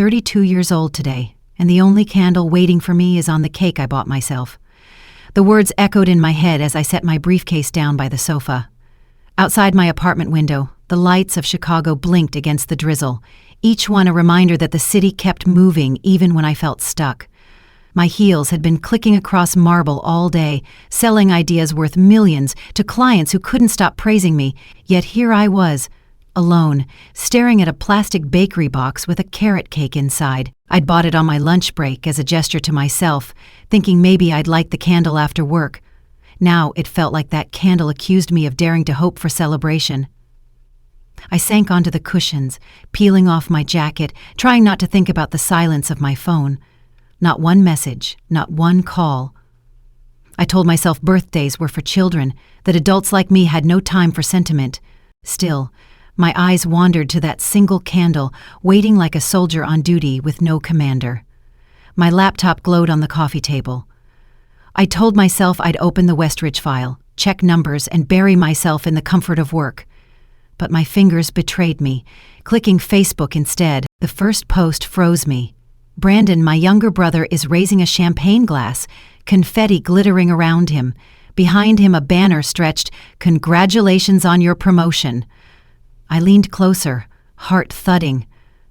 32 years old today, and the only candle waiting for me is on the cake I bought myself. The words echoed in my head as I set my briefcase down by the sofa. Outside my apartment window, the lights of Chicago blinked against the drizzle, each one a reminder that the city kept moving even when I felt stuck. My heels had been clicking across marble all day, selling ideas worth millions to clients who couldn't stop praising me, yet here I was, alone, staring at a plastic bakery box with a carrot cake inside. I'd bought it on my lunch break as a gesture to myself, thinking maybe I'd light the candle after work. Now it felt like that candle accused me of daring to hope for celebration. I sank onto the cushions, peeling off my jacket, trying not to think about the silence of my phone. Not one message, not one call. I told myself birthdays were for children, that adults like me had no time for sentiment. Still, my eyes wandered to that single candle, waiting like a soldier on duty with no commander. My laptop glowed on the coffee table. I told myself I'd open the Westridge file, check numbers, and bury myself in the comfort of work. But my fingers betrayed me. Clicking Facebook instead, the first post froze me. Brandon, my younger brother, is raising a champagne glass, confetti glittering around him. Behind him a banner stretched, "Congratulations on your promotion." I leaned closer, heart thudding.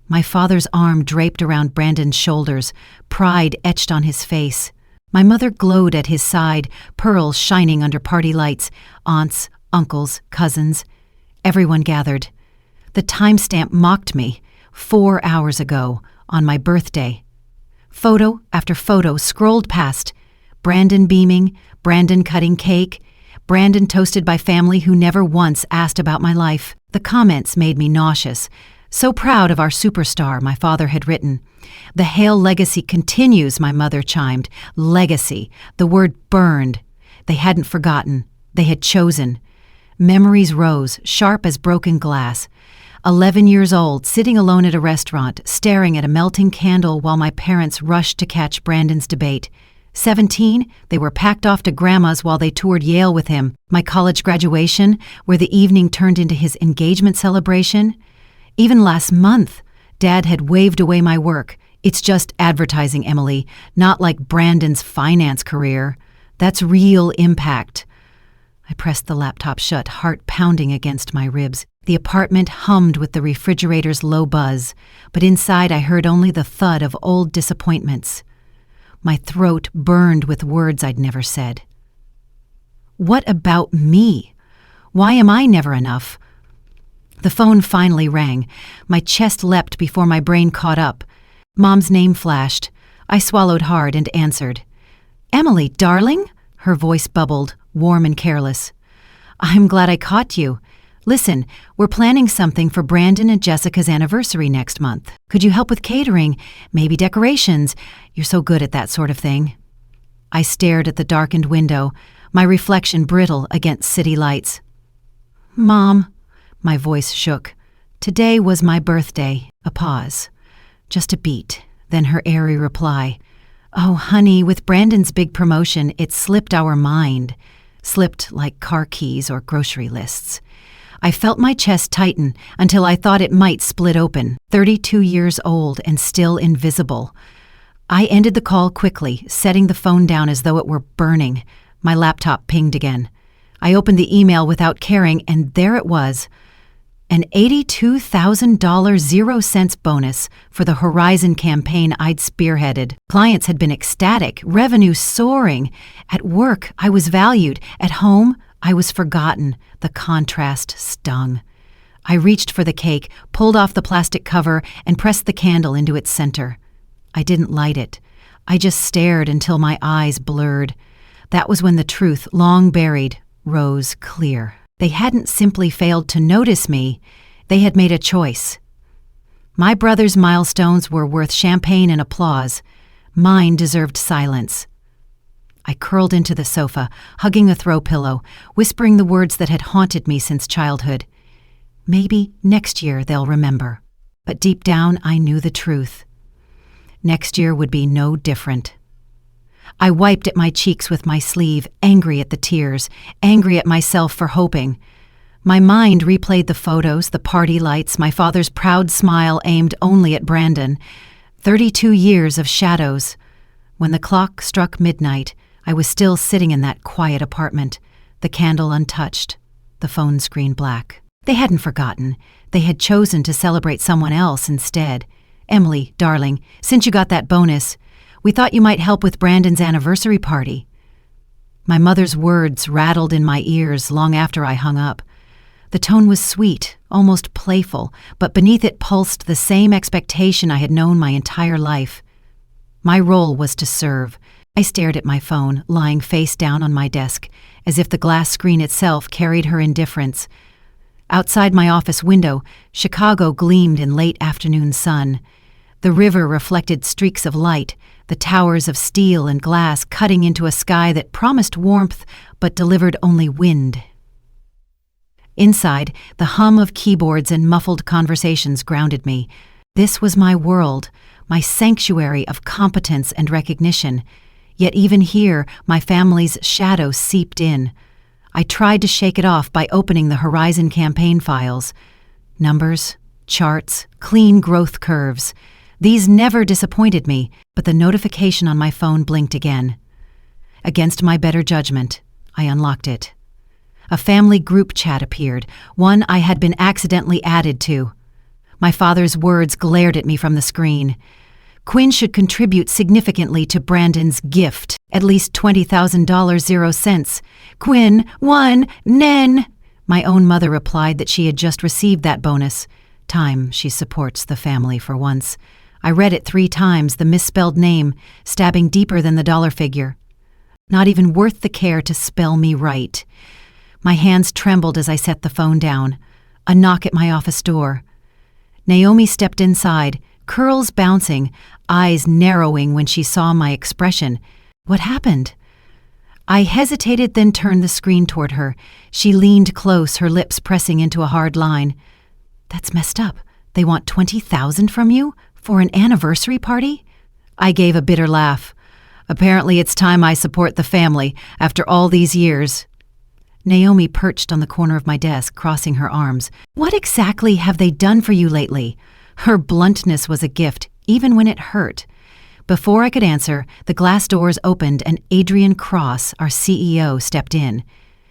My father's arm draped around Brandon's shoulders, pride etched on his face. My mother glowed at his side, pearls shining under party lights, aunts, uncles, cousins. Everyone gathered. The timestamp mocked me, 4 hours ago, on my birthday. Photo after photo scrolled past. Brandon beaming, Brandon cutting cake, Brandon toasted by family who never once asked about my life. The comments made me nauseous. "So proud of our superstar," my father had written. "The Hale legacy continues," my mother chimed. Legacy. The word burned. They hadn't forgotten. They had chosen. Memories rose, sharp as broken glass. 11 years old, sitting alone at a restaurant, staring at a melting candle while my parents rushed to catch Brandon's debate. 17, they were packed off to Grandma's while they toured Yale with him. My college graduation, where the evening turned into his engagement celebration. Even last month, Dad had waved away my work. "It's just advertising, Emily, not like Brandon's finance career. That's real impact." I pressed the laptop shut, heart pounding against my ribs. The apartment hummed with the refrigerator's low buzz, but inside I heard only the thud of old disappointments. My throat burned with words I'd never said. What about me? Why am I never enough? The phone finally rang. My chest leapt before my brain caught up. Mom's name flashed. I swallowed hard and answered. "Emily, darling?" Her voice bubbled, warm and careless. "I'm glad I caught you. Listen, we're planning something for Brandon and Jessica's anniversary next month. Could you help with catering, maybe decorations? You're so good at that sort of thing." I stared at the darkened window, my reflection brittle against city lights. "Mom," my voice shook. "Today was my birthday." A pause. Just a beat, then her airy reply. "Oh, honey, with Brandon's big promotion, it slipped our mind." Slipped like car keys or grocery lists. I felt my chest tighten until I thought it might split open. 32 years old and still invisible. I ended the call quickly, setting the phone down as though it were burning. My laptop pinged again. I opened the email without caring, and there it was. An $82,000 0-cents bonus for the Horizon campaign I'd spearheaded. Clients had been ecstatic, revenue soaring. At work, I was valued. At home, I was forgotten. The contrast stung. I reached for the cake, pulled off the plastic cover, and pressed the candle into its center. I didn't light it. I just stared until my eyes blurred. That was when the truth, long buried, rose clear. They hadn't simply failed to notice me, they had made a choice. My brother's milestones were worth champagne and applause. Mine deserved silence. I curled into the sofa, hugging the throw pillow, whispering the words that had haunted me since childhood. Maybe next year they'll remember. But deep down, I knew the truth. Next year would be no different. I wiped at my cheeks with my sleeve, angry at the tears, angry at myself for hoping. My mind replayed the photos, the party lights, my father's proud smile aimed only at Brandon. 32 years of shadows. When the clock struck midnight, I was still sitting in that quiet apartment, the candle untouched, the phone screen black. They hadn't forgotten. They had chosen to celebrate someone else instead. "Emily, darling, since you got that bonus, we thought you might help with Brandon's anniversary party." My mother's words rattled in my ears long after I hung up. The tone was sweet, almost playful, but beneath it pulsed the same expectation I had known my entire life. My role was to serve. I stared at my phone, lying face down on my desk, as if the glass screen itself carried her indifference. Outside my office window, Chicago gleamed in late afternoon sun. The river reflected streaks of light, the towers of steel and glass cutting into a sky that promised warmth but delivered only wind. Inside, the hum of keyboards and muffled conversations grounded me. This was my world, my sanctuary of competence and recognition. Yet even here, my family's shadow seeped in. I tried to shake it off by opening the Horizon campaign files. Numbers, charts, clean growth curves. These never disappointed me, but the notification on my phone blinked again. Against my better judgment, I unlocked it. A family group chat appeared, one I had been accidentally added to. My father's words glared at me from the screen. Quinn should contribute significantly to Brandon's gift, at least $20,000 0 cents. Quinn, one, nen. My own mother replied that she had just received that bonus. Time she supports the family for once. I read it 3 times, the misspelled name, stabbing deeper than the dollar figure. Not even worth the care to spell me right. My hands trembled as I set the phone down. A knock at my office door. Naomi stepped inside, curls bouncing, eyes narrowing when she saw my expression. What happened? I hesitated, then turned the screen toward her. She leaned close, her lips pressing into a hard line. "That's messed up. They want $20,000 from you? For an anniversary party?" I gave a bitter laugh. Apparently it's time I support the family after all these years. Naomi perched on the corner of my desk, crossing her arms. "What exactly have they done for you lately?" Her bluntness was a gift, even when it hurt. Before I could answer, the glass doors opened and Adrian Cross, our CEO, stepped in.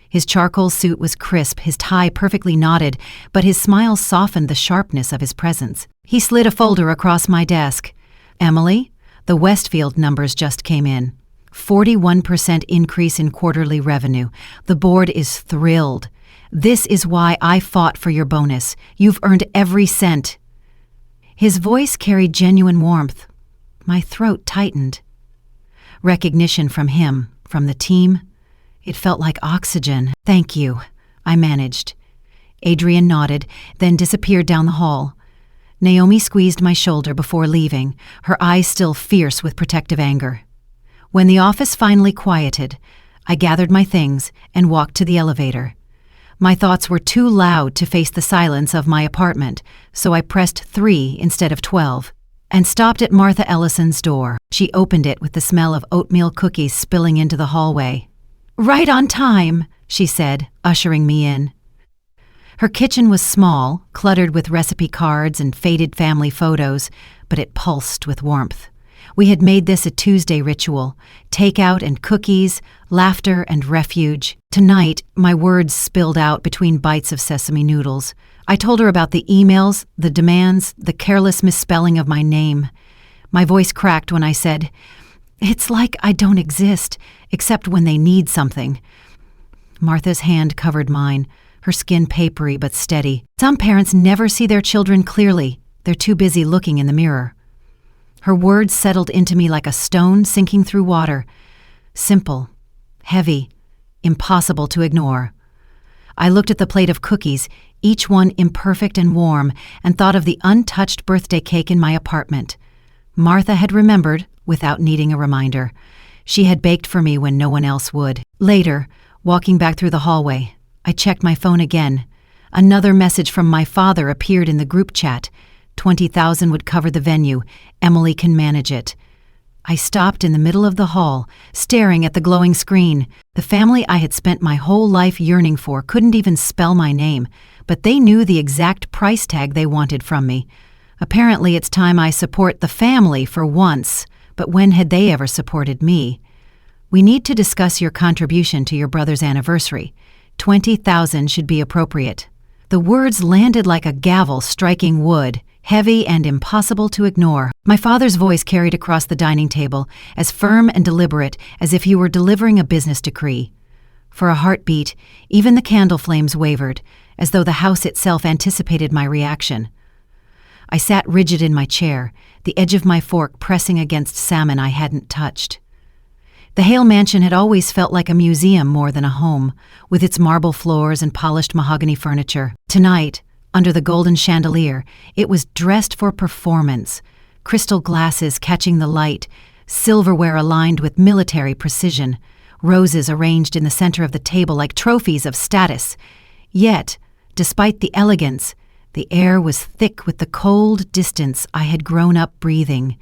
His charcoal suit was crisp, his tie perfectly knotted, but his smile softened the sharpness of his presence. He slid a folder across my desk. "Emily, the Westfield numbers just came in. 41% increase in quarterly revenue. The board is thrilled. This is why I fought for your bonus. You've earned every cent." His voice carried genuine warmth. My throat tightened. Recognition from him, from the team. It felt like oxygen. "Thank you," I managed. Adrian nodded, then disappeared down the hall. Naomi squeezed my shoulder before leaving, her eyes still fierce with protective anger. When the office finally quieted, I gathered my things and walked to the elevator. My thoughts were too loud to face the silence of my apartment, so I pressed 3 instead of 12, and stopped at Martha Ellison's door. She opened it with the smell of oatmeal cookies spilling into the hallway. "Right on time," she said, ushering me in. Her kitchen was small, cluttered with recipe cards and faded family photos, but it pulsed with warmth. We had made this a Tuesday ritual, takeout and cookies, laughter and refuge. Tonight, my words spilled out between bites of sesame noodles. I told her about the emails, the demands, the careless misspelling of my name. My voice cracked when I said, "It's like I don't exist, except when they need something." Martha's hand covered mine, her skin papery but steady. Some parents never see their children clearly. They're too busy looking in the mirror. Her words settled into me like a stone sinking through water. Simple, heavy, impossible to ignore. I looked at the plate of cookies, each one imperfect and warm, and thought of the untouched birthday cake in my apartment. Martha had remembered, without needing a reminder. She had baked for me when no one else would. Later, walking back through the hallway, I checked my phone again. Another message from my father appeared in the group chat. 20,000 would cover the venue. Emily can manage it. I stopped in the middle of the hall, staring at the glowing screen. The family I had spent my whole life yearning for couldn't even spell my name, but they knew the exact price tag they wanted from me. Apparently it's time I support the family for once, but when had they ever supported me? We need to discuss your contribution to your brother's anniversary. 20,000 should be appropriate. The words landed like a gavel striking wood, heavy and impossible to ignore. My father's voice carried across the dining table, as firm and deliberate as if he were delivering a business decree. For a heartbeat, even the candle flames wavered, as though the house itself anticipated my reaction. I sat rigid in my chair, the edge of my fork pressing against salmon I hadn't touched. The Hale mansion had always felt like a museum more than a home, with its marble floors and polished mahogany furniture. Tonight, under the golden chandelier, it was dressed for performance, crystal glasses catching the light, silverware aligned with military precision, roses arranged in the center of the table like trophies of status. Yet, despite the elegance, the air was thick with the cold distance I had grown up breathing.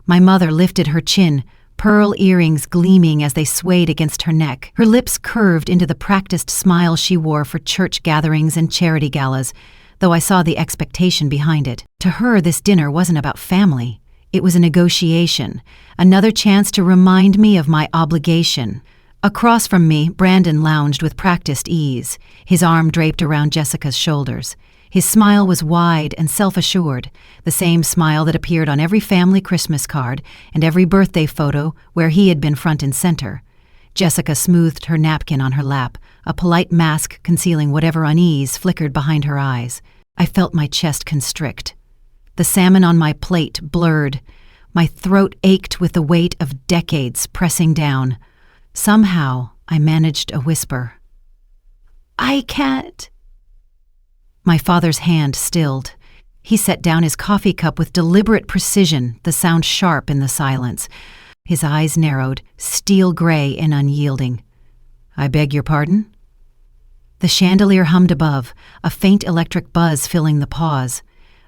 My mother lifted her chin, pearl earrings gleaming as they swayed against her neck. Her lips curved into the practiced smile she wore for church gatherings and charity galas, though I saw the expectation behind it. To her, this dinner wasn't about family. It was a negotiation, another chance to remind me of my obligation. Across from me, Brandon lounged with practiced ease, his arm draped around Jessica's shoulders. His smile was wide and self-assured, the same smile that appeared on every family Christmas card and every birthday photo where he had been front and center. Jessica smoothed her napkin on her lap, a polite mask concealing whatever unease flickered behind her eyes. I felt my chest constrict. The salmon on my plate blurred. My throat ached with the weight of decades pressing down. Somehow, I managed a whisper. "I can't." My father's hand stilled. He set down his coffee cup with deliberate precision, the sound sharp in the silence. His eyes narrowed, steel gray and unyielding. "I beg your pardon?" The chandelier hummed above, a faint electric buzz filling the pause.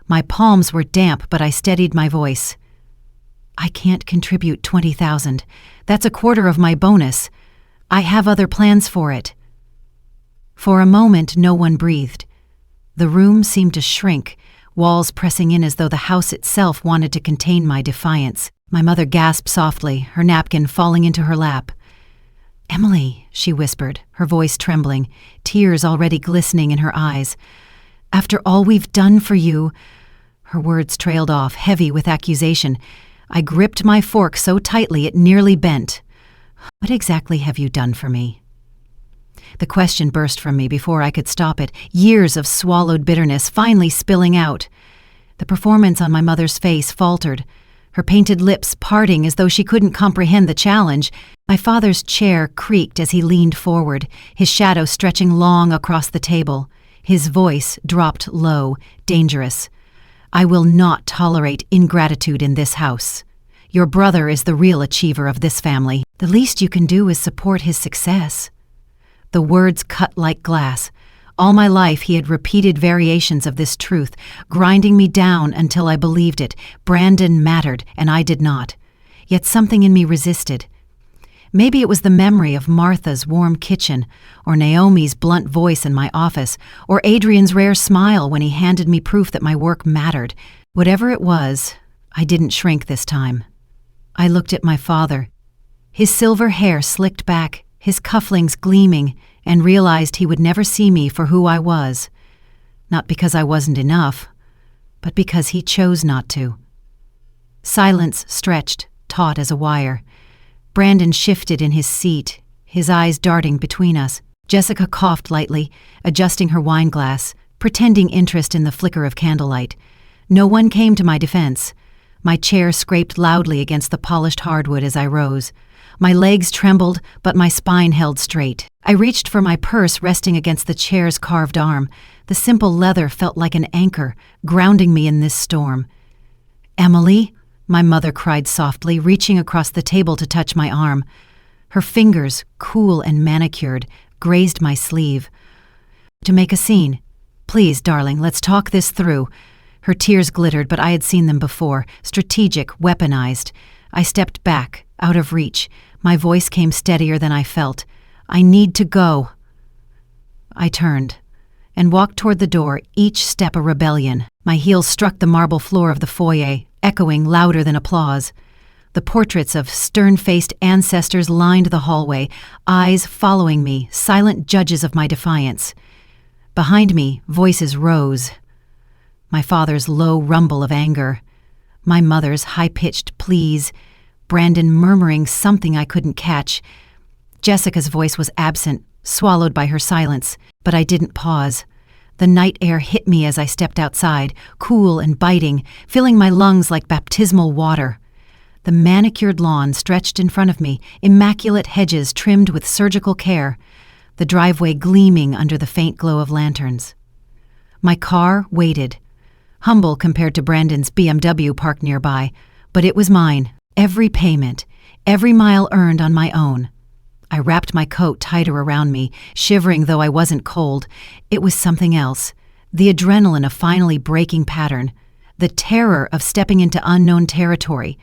My palms were damp, but I steadied my voice. "I can't contribute 20,000. That's a quarter of my bonus. I have other plans for it." For a moment, no one breathed. The room seemed to shrink, walls pressing in as though the house itself wanted to contain my defiance. My mother gasped softly, her napkin falling into her lap. "Emily," she whispered, her voice trembling, tears already glistening in her eyes. "After all we've done for you—" Her words trailed off, heavy with accusation. I gripped my fork so tightly it nearly bent. "What exactly have you done for me?" The question burst from me before I could stop it, years of swallowed bitterness finally spilling out. The performance on my mother's face faltered, her painted lips parting as though she couldn't comprehend the challenge. My father's chair creaked as he leaned forward, his shadow stretching long across the table. His voice dropped low, dangerous. "I will not tolerate ingratitude in this house. Your brother is the real achiever of this family. The least you can do is support his success." The words cut like glass. All my life he had repeated variations of this truth, grinding me down until I believed it. Brandon mattered, and I did not. Yet something in me resisted. Maybe it was the memory of Martha's warm kitchen, or Naomi's blunt voice in my office, or Adrian's rare smile when he handed me proof that my work mattered. Whatever it was, I didn't shrink this time. I looked at my father, his silver hair slicked back, his cufflinks gleaming, and realized he would never see me for who I was. Not because I wasn't enough, but because he chose not to. Silence stretched, taut as a wire. Brandon shifted in his seat, his eyes darting between us. Jessica coughed lightly, adjusting her wine glass, pretending interest in the flicker of candlelight. No one came to my defense. My chair scraped loudly against the polished hardwood as I rose. My legs trembled, but my spine held straight. I reached for my purse resting against the chair's carved arm. The simple leather felt like an anchor, grounding me in this storm. "Emily," my mother cried softly, reaching across the table to touch my arm. Her fingers, cool and manicured, grazed my sleeve. "To make a scene. Please, darling, let's talk this through." Her tears glittered, but I had seen them before, strategic, weaponized. I stepped back, out of reach. My voice came steadier than I felt. "I need to go." I turned. and walked toward the door, each step a rebellion. My heels struck the marble floor of the foyer, echoing louder than applause. The portraits of stern-faced ancestors lined the hallway, eyes following me, silent judges of my defiance. Behind me, voices rose. My father's low rumble of anger. My mother's high-pitched pleas. Brandon murmuring something I couldn't catch. Jessica's voice was absent, swallowed by her silence, but I didn't pause. The night air hit me as I stepped outside, cool and biting, filling my lungs like baptismal water. The manicured lawn stretched in front of me, immaculate hedges trimmed with surgical care, the driveway gleaming under the faint glow of lanterns. My car waited, humble compared to Brandon's BMW parked nearby, but it was mine, every payment, every mile earned on my own. I wrapped my coat tighter around me, shivering though I wasn't cold. It was something else, the adrenaline of finally breaking pattern, the terror of stepping into unknown territory.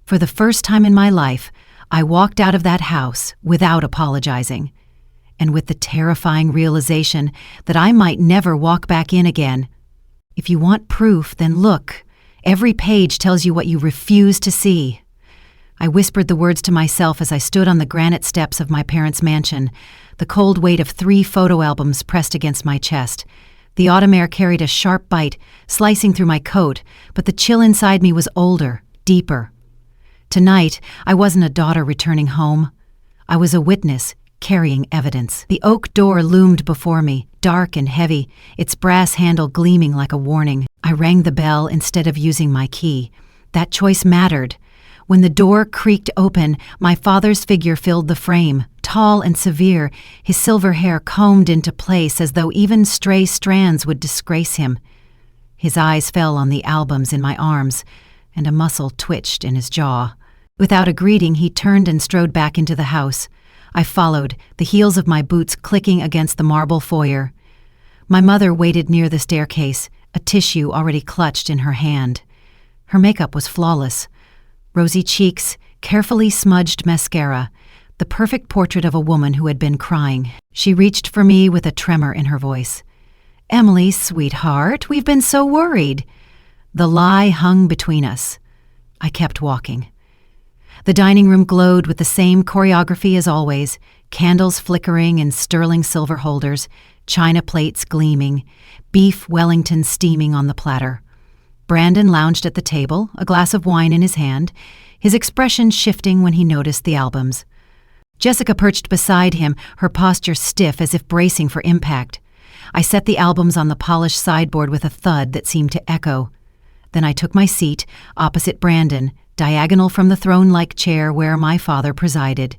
For the first time in my life, I walked out of that house without apologizing, and with the terrifying realization that I might never walk back in again. If you want proof, then look. Every page tells you what you refuse to see. I whispered the words to myself as I stood on the granite steps of my parents' mansion, the cold weight of 3 photo albums pressed against my chest. The autumn air carried a sharp bite, slicing through my coat, but the chill inside me was older, deeper. Tonight, I wasn't a daughter returning home. I was a witness, carrying evidence. The oak door loomed before me, dark and heavy, its brass handle gleaming like a warning. I rang the bell instead of using my key. That choice mattered. When the door creaked open, my father's figure filled the frame, tall and severe, his silver hair combed into place as though even stray strands would disgrace him. His eyes fell on the albums in my arms, and a muscle twitched in his jaw. Without a greeting, he turned and strode back into the house. I followed, the heels of my boots clicking against the marble foyer. My mother waited near the staircase, a tissue already clutched in her hand. Her makeup was flawless. Rosy cheeks, carefully smudged mascara, the perfect portrait of a woman who had been crying. She reached for me with a tremor in her voice. "Emily, sweetheart, we've been so worried." The lie hung between us. I kept walking. The dining room glowed with the same choreography as always, candles flickering in sterling silver holders, china plates gleaming, beef Wellington steaming on the platter. Brandon lounged at the table, a glass of wine in his hand, his expression shifting when he noticed the albums. Jessica perched beside him, her posture stiff as if bracing for impact. I set the albums on the polished sideboard with a thud that seemed to echo. Then I took my seat, opposite Brandon, diagonal from the throne-like chair where my father presided.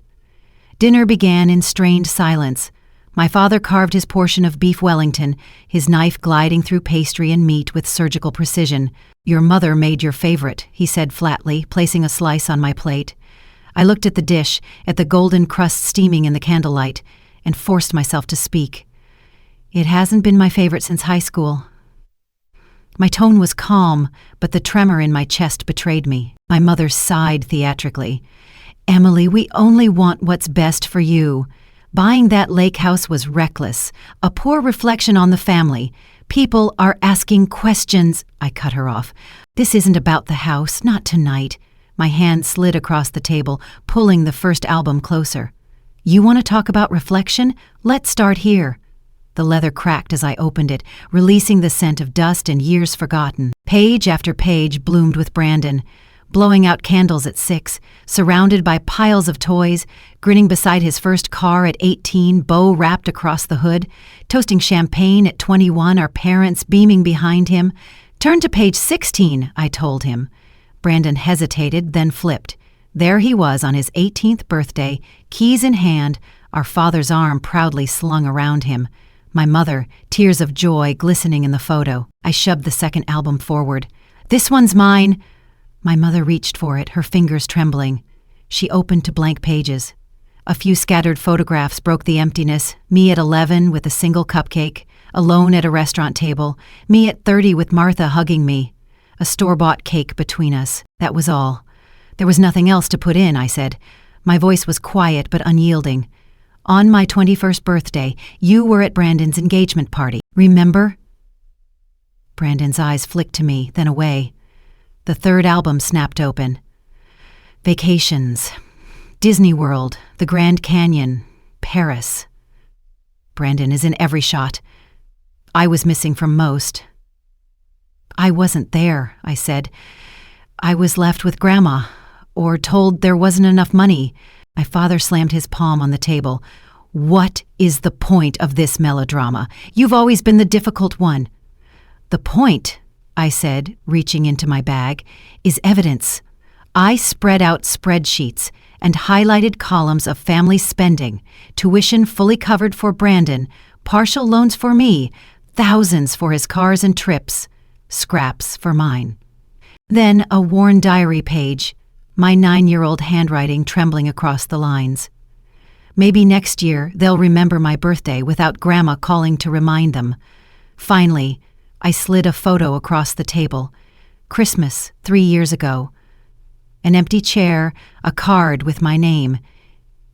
Dinner began in strained silence. My father carved his portion of beef Wellington, his knife gliding through pastry and meat with surgical precision. "Your mother made your favorite," he said flatly, placing a slice on my plate. I looked at the dish, at the golden crust steaming in the candlelight, and forced myself to speak. "It hasn't been my favorite since high school." My tone was calm, but the tremor in my chest betrayed me. My mother sighed theatrically. "Emily, we only want what's best for you. Buying that lake house was reckless, a poor reflection on the family. People are asking questions." I cut her off. "This isn't about the house, not tonight." My hand slid across the table, pulling the first album closer. "You want to talk about reflection? Let's start here." The leather cracked as I opened it, releasing the scent of dust and years forgotten. Page after page bloomed with Brandon, blowing out candles at 6, surrounded by piles of toys, grinning beside his first car at 18, bow wrapped across the hood, toasting champagne at 21, our parents beaming behind him. "Turn to page 16, I told him. Brandon hesitated, then flipped. There he was on his 18th birthday, keys in hand, our father's arm proudly slung around him. My mother, tears of joy glistening in the photo. I shoved the second album forward. "This one's mine." My mother reached for it, her fingers trembling. She opened to blank pages. A few scattered photographs broke the emptiness. Me at 11 with a single cupcake, alone at a restaurant table. Me at 30 with Martha hugging me. A store-bought cake between us. That was all. There was nothing else to put in, I said. My voice was quiet but unyielding. "On my 21st birthday, you were at Brandon's engagement party." Remember? Brandon's eyes flicked to me, then away. The third album snapped open. Vacations. Disney World, the Grand Canyon, Paris. Brandon is in every shot. I was missing from most. I wasn't there, I said. I was left with Grandma, or told there wasn't enough money. My father slammed his palm on the table. What is the point of this melodrama? You've always been the difficult one. The point, I said, reaching into my bag, is evidence. I spread out spreadsheets and highlighted columns of family spending, tuition fully covered for Brandon, partial loans for me, thousands for his cars and trips, scraps for mine. Then a worn diary page, my 9-year-old handwriting trembling across the lines. Maybe next year they'll remember my birthday without Grandma calling to remind them. Finally, I slid a photo across the table. Christmas, 3 years ago. An empty chair, a card with my name.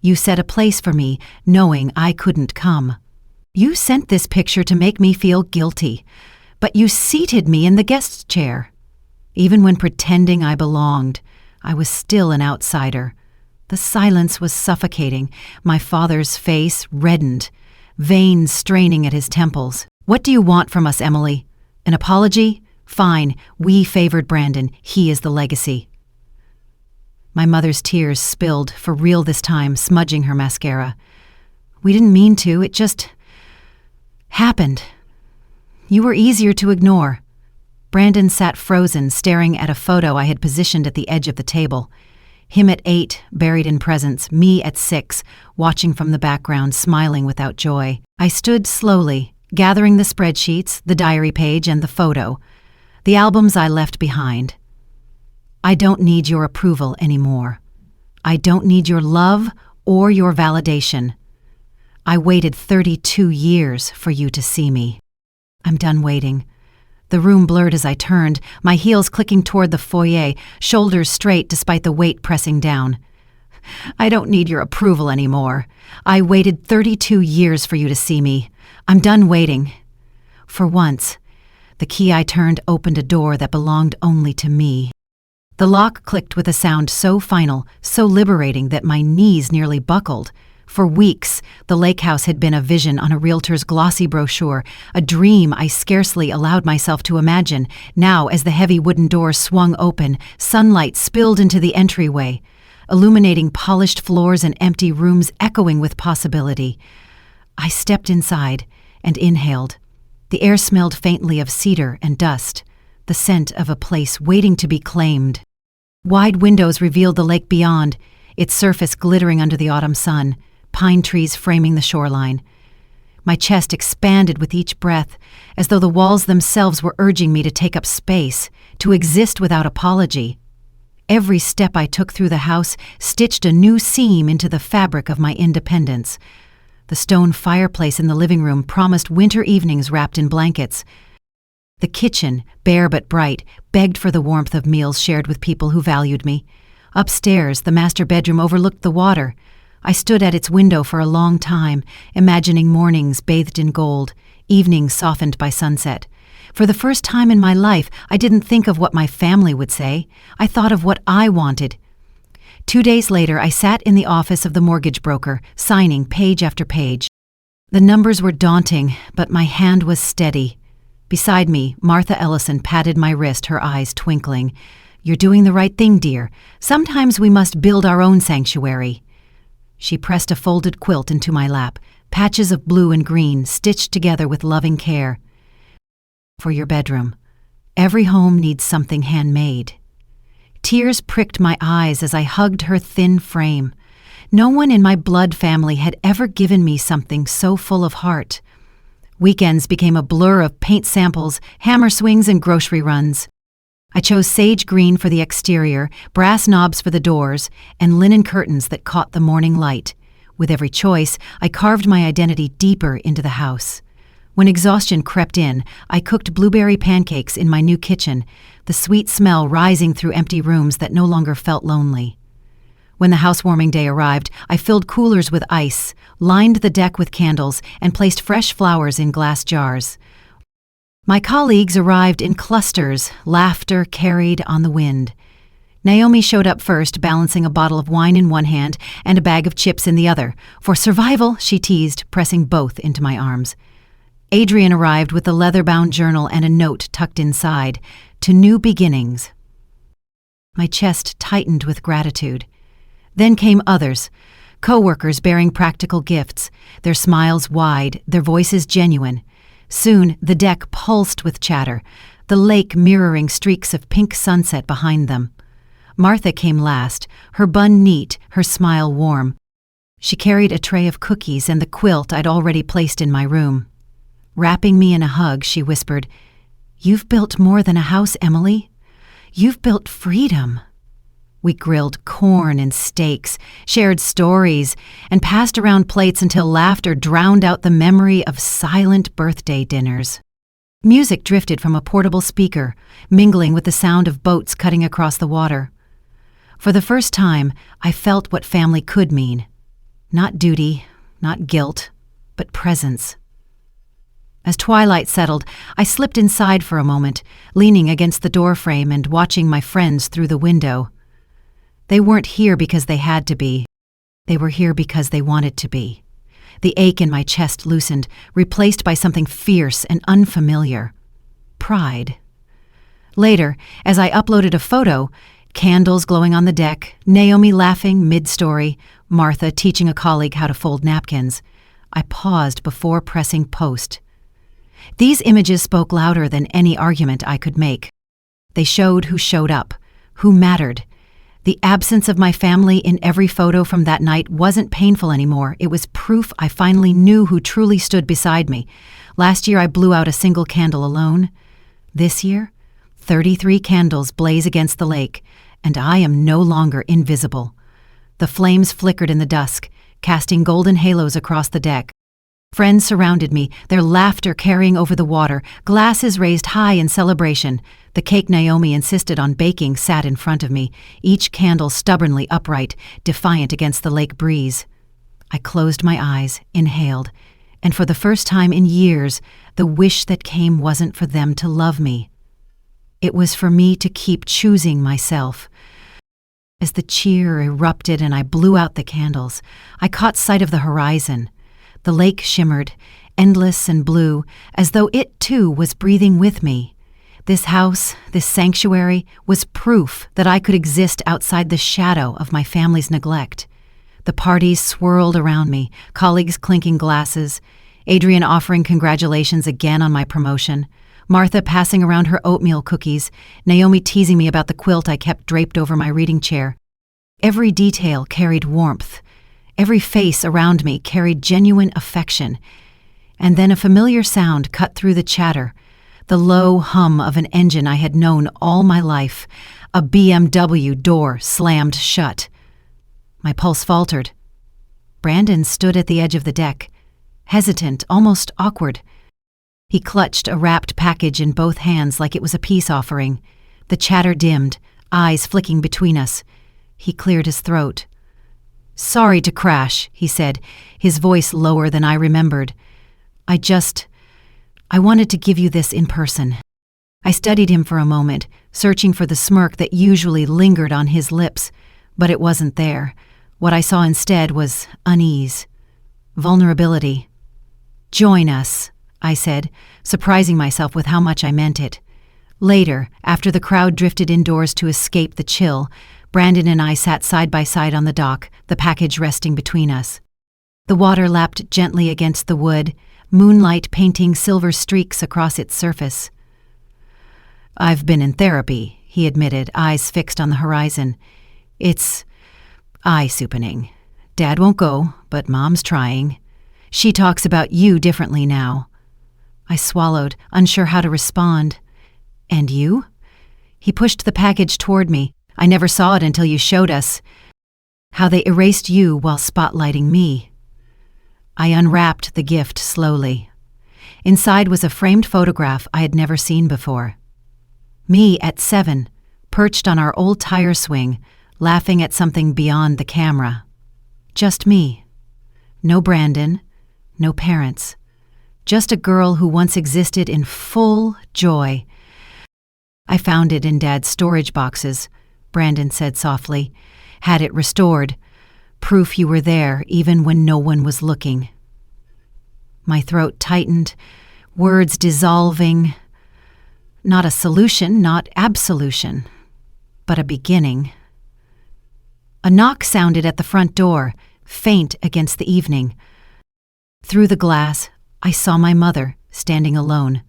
You set a place for me, knowing I couldn't come. You sent this picture to make me feel guilty, but you seated me in the guest chair. Even when pretending I belonged, I was still an outsider. The silence was suffocating. My father's face reddened, veins straining at his temples. What do you want from us, Emily? An apology? Fine, we favored Brandon. He is the legacy. My mother's tears spilled, for real this time, smudging her mascara. We didn't mean to, it just happened. You were easier to ignore. Brandon sat frozen, staring at a photo I had positioned at the edge of the table. Him at 8, buried in presents, me at 6, watching from the background, smiling without joy. I stood slowly, gathering the spreadsheets, the diary page, and the photo, the albums I left behind. I don't need your approval anymore. I don't need your love or your validation. I waited 32 years for you to see me. I'm done waiting. The room blurred as I turned, my heels clicking toward the foyer, shoulders straight despite the weight pressing down. I don't need your approval anymore. I waited 32 years for you to see me. I'm done waiting. For once, the key I turned opened a door that belonged only to me. The lock clicked with a sound so final, so liberating that my knees nearly buckled. For weeks, the lake house had been a vision on a realtor's glossy brochure, a dream I scarcely allowed myself to imagine. Now, as the heavy wooden door swung open, sunlight spilled into the entryway, illuminating polished floors and empty rooms echoing with possibility. I stepped inside and inhaled. The air smelled faintly of cedar and dust, the scent of a place waiting to be claimed. Wide windows revealed the lake beyond, its surface glittering under the autumn sun, pine trees framing the shoreline. My chest expanded with each breath, as though the walls themselves were urging me to take up space, to exist without apology. Every step I took through the house stitched a new seam into the fabric of my independence. The stone fireplace in the living room promised winter evenings wrapped in blankets. The kitchen, bare but bright, begged for the warmth of meals shared with people who valued me. Upstairs, the master bedroom overlooked the water. I stood at its window for a long time, imagining mornings bathed in gold, evenings softened by sunset. For the first time in my life, I didn't think of what my family would say. I thought of what I wanted. 2 days later, I sat in the office of the mortgage broker, signing page after page. The numbers were daunting, but my hand was steady. Beside me, Martha Ellison patted my wrist, her eyes twinkling. "You're doing the right thing, dear. Sometimes we must build our own sanctuary." She pressed a folded quilt into my lap, patches of blue and green stitched together with loving care. "For your bedroom. Every home needs something handmade." Tears pricked my eyes as I hugged her thin frame. No one in my blood family had ever given me something so full of heart. Weekends became a blur of paint samples, hammer swings, and grocery runs. I chose sage green for the exterior, brass knobs for the doors, and linen curtains that caught the morning light. With every choice, I carved my identity deeper into the house. When exhaustion crept in, I cooked blueberry pancakes in my new kitchen, the sweet smell rising through empty rooms that no longer felt lonely. When the housewarming day arrived, I filled coolers with ice, lined the deck with candles, and placed fresh flowers in glass jars. My colleagues arrived in clusters, laughter carried on the wind. Naomi showed up first, balancing a bottle of wine in one hand and a bag of chips in the other. For survival, she teased, pressing both into my arms. Adrian arrived with the leather-bound journal and a note tucked inside, "To new beginnings." My chest tightened with gratitude. Then came others, co-workers bearing practical gifts, their smiles wide, their voices genuine. Soon the deck pulsed with chatter, the lake mirroring streaks of pink sunset behind them. Martha came last, her bun neat, her smile warm. She carried a tray of cookies and the quilt I'd already placed in my room. Wrapping me in a hug, she whispered, "You've built more than a house, Emily. You've built freedom." We grilled corn and steaks, shared stories, and passed around plates until laughter drowned out the memory of silent birthday dinners. Music drifted from a portable speaker, mingling with the sound of boats cutting across the water. For the first time, I felt what family could mean. Not duty, not guilt, but presence. As twilight settled, I slipped inside for a moment, leaning against the doorframe and watching my friends through the window. They weren't here because they had to be. They were here because they wanted to be. The ache in my chest loosened, replaced by something fierce and unfamiliar. Pride. Later, as I uploaded a photo, candles glowing on the deck, Naomi laughing mid-story, Martha teaching a colleague how to fold napkins, I paused before pressing post. These images spoke louder than any argument I could make. They showed who showed up, who mattered. The absence of my family in every photo from that night wasn't painful anymore. It was proof I finally knew who truly stood beside me. Last year I blew out a single candle alone. This year, 33 candles blaze against the lake, and I am no longer invisible. The flames flickered in the dusk, casting golden halos across the deck. Friends surrounded me, their laughter carrying over the water, glasses raised high in celebration. The cake Naomi insisted on baking sat in front of me, each candle stubbornly upright, defiant against the lake breeze. I closed my eyes, inhaled, and for the first time in years, the wish that came wasn't for them to love me. It was for me to keep choosing myself. As the cheer erupted and I blew out the candles, I caught sight of the horizon. The lake shimmered, endless and blue, as though it too was breathing with me. This house, this sanctuary, was proof that I could exist outside the shadow of my family's neglect. The parties swirled around me, colleagues clinking glasses, Adrian offering congratulations again on my promotion, Martha passing around her oatmeal cookies, Naomi teasing me about the quilt I kept draped over my reading chair. Every detail carried warmth. Every face around me carried genuine affection. And then a familiar sound cut through the chatter, the low hum of an engine I had known all my life. A BMW door slammed shut. My pulse faltered. Brandon stood at the edge of the deck, hesitant, almost awkward. He clutched a wrapped package in both hands like it was a peace offering. The chatter dimmed, eyes flicking between us. He cleared his throat. "Sorry to crash," he said, his voice lower than I remembered. I wanted to give you this in person." I studied him for a moment, searching for the smirk that usually lingered on his lips, but it wasn't there. What I saw instead was unease, vulnerability. "Join us," I said, surprising myself with how much I meant it. Later, after the crowd drifted indoors to escape the chill, Brandon and I sat side by side on the dock, the package resting between us. The water lapped gently against the wood, moonlight painting silver streaks across its surface. "I've been in therapy," he admitted, eyes fixed on the horizon. "It's eye-soupening. Dad won't go, but Mom's trying. She talks about you differently now." I swallowed, unsure how to respond. "And you?" He pushed the package toward me. "I never saw it until you showed us. How they erased you while spotlighting me." I unwrapped the gift slowly. Inside was a framed photograph I had never seen before. Me at 7, perched on our old tire swing, laughing at something beyond the camera. Just me. No Brandon, no parents, just a girl who once existed in full joy. "I found it in Dad's storage boxes," Brandon said softly. "Had it restored. Proof you were there even when no one was looking." My throat tightened, words dissolving. Not a solution, not absolution, but a beginning. A knock sounded at the front door, faint against the evening. Through the glass, I saw my mother, standing alone,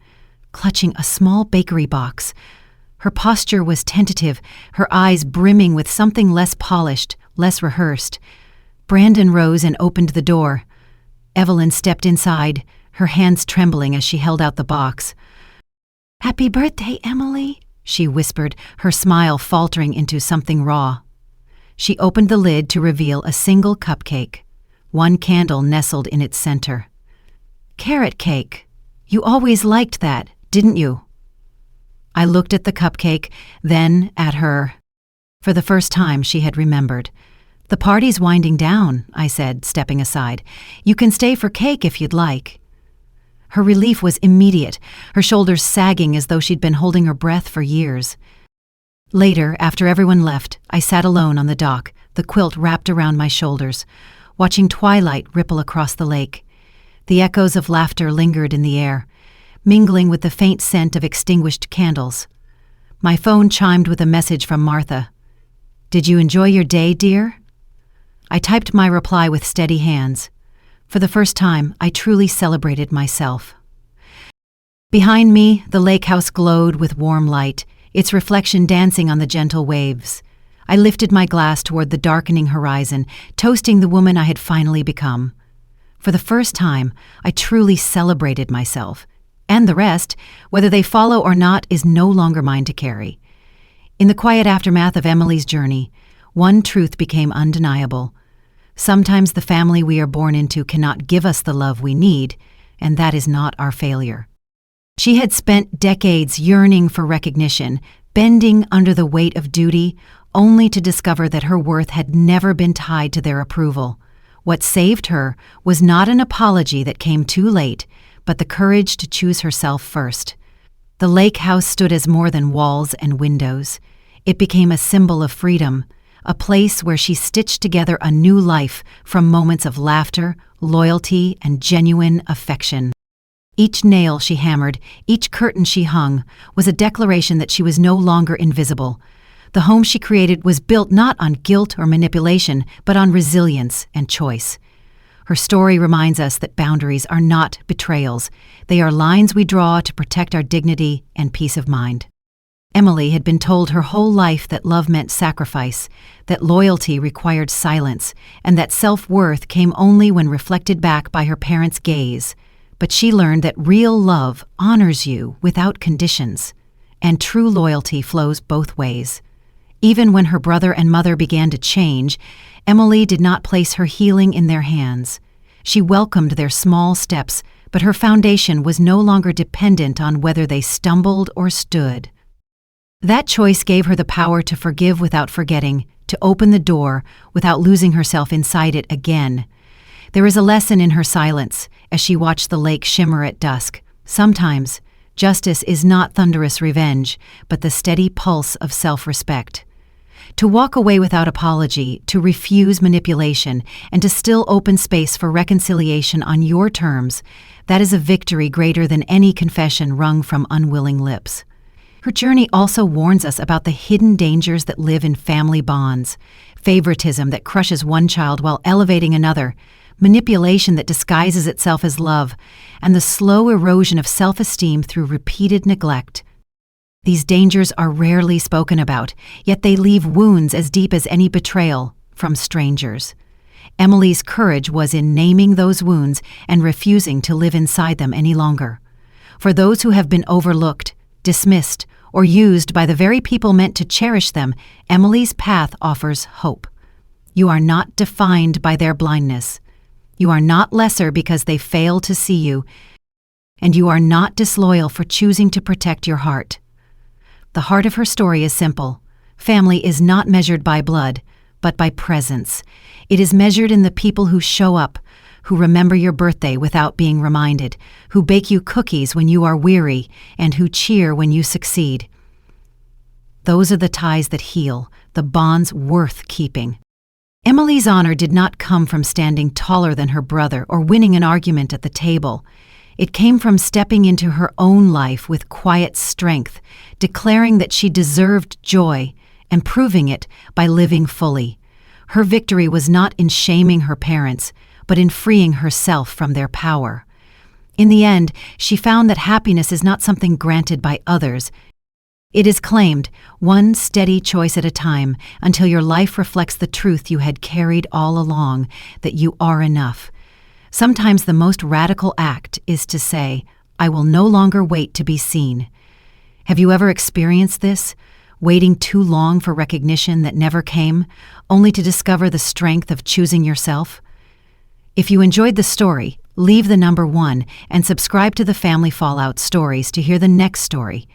clutching a small bakery box. Her posture was tentative, her eyes brimming with something less polished, less rehearsed. Brandon rose and opened the door. Evelyn stepped inside, her hands trembling as she held out the box. "Happy birthday, Emily," she whispered, her smile faltering into something raw. She opened the lid to reveal a single cupcake, one candle nestled in its center. "Carrot cake. You always liked that, didn't you?" I looked at the cupcake, then at her. For the first time, she had remembered. "The party's winding down," I said, stepping aside. "You can stay for cake if you'd like." Her relief was immediate, her shoulders sagging as though she'd been holding her breath for years. Later, after everyone left, I sat alone on the dock, the quilt wrapped around my shoulders, watching twilight ripple across the lake. The echoes of laughter lingered in the air, mingling with the faint scent of extinguished candles. My phone chimed with a message from Martha. "Did you enjoy your day, dear?" I typed my reply with steady hands. For the first time, I truly celebrated myself. Behind me, the lake house glowed with warm light, its reflection dancing on the gentle waves. I lifted my glass toward the darkening horizon, toasting the woman I had finally become. For the first time, I truly celebrated myself. And the rest, whether they follow or not, is no longer mine to carry. In the quiet aftermath of Emily's journey, one truth became undeniable. Sometimes the family we are born into cannot give us the love we need, and that is not our failure. She had spent decades yearning for recognition, bending under the weight of duty, only to discover that her worth had never been tied to their approval. What saved her was not an apology that came too late, but the courage to choose herself first. The lake house stood as more than walls and windows. It became a symbol of freedom, a place where she stitched together a new life from moments of laughter, loyalty, and genuine affection. Each nail she hammered, each curtain she hung, was a declaration that she was no longer invisible. The home she created was built not on guilt or manipulation, but on resilience and choice. Her story reminds us that boundaries are not betrayals. They are lines we draw to protect our dignity and peace of mind. Emily had been told her whole life that love meant sacrifice, that loyalty required silence, and that self-worth came only when reflected back by her parents' gaze. But she learned that real love honors you without conditions, and true loyalty flows both ways. Even when her brother and mother began to change, Emily did not place her healing in their hands. She welcomed their small steps, but her foundation was no longer dependent on whether they stumbled or stood. That choice gave her the power to forgive without forgetting, to open the door without losing herself inside it again. There is a lesson in her silence as she watched the lake shimmer at dusk. Sometimes, justice is not thunderous revenge, but the steady pulse of self-respect. To walk away without apology, to refuse manipulation, and to still open space for reconciliation on your terms, that is a victory greater than any confession wrung from unwilling lips. Her journey also warns us about the hidden dangers that live in family bonds, favoritism that crushes one child while elevating another, manipulation that disguises itself as love, and the slow erosion of self-esteem through repeated neglect. These dangers are rarely spoken about, yet they leave wounds as deep as any betrayal from strangers. Emily's courage was in naming those wounds and refusing to live inside them any longer. For those who have been overlooked, dismissed, or used by the very people meant to cherish them, Emily's path offers hope. You are not defined by their blindness. You are not lesser because they fail to see you, and you are not disloyal for choosing to protect your heart. The heart of her story is simple. Family is not measured by blood, but by presence. It is measured in the people who show up, who remember your birthday without being reminded, who bake you cookies when you are weary, and who cheer when you succeed. Those are the ties that heal, the bonds worth keeping. Emily's honor did not come from standing taller than her brother or winning an argument at the table. It came from stepping into her own life with quiet strength, declaring that she deserved joy, and proving it by living fully. Her victory was not in shaming her parents, but in freeing herself from their power. In the end, she found that happiness is not something granted by others. It is claimed, one steady choice at a time, until your life reflects the truth you had carried all along, that you are enough. Sometimes the most radical act is to say, I will no longer wait to be seen. Have you ever experienced this? Waiting too long for recognition that never came, only to discover the strength of choosing yourself? If you enjoyed the story, leave the number 1 and subscribe to the Family Fallout Stories to hear the next story.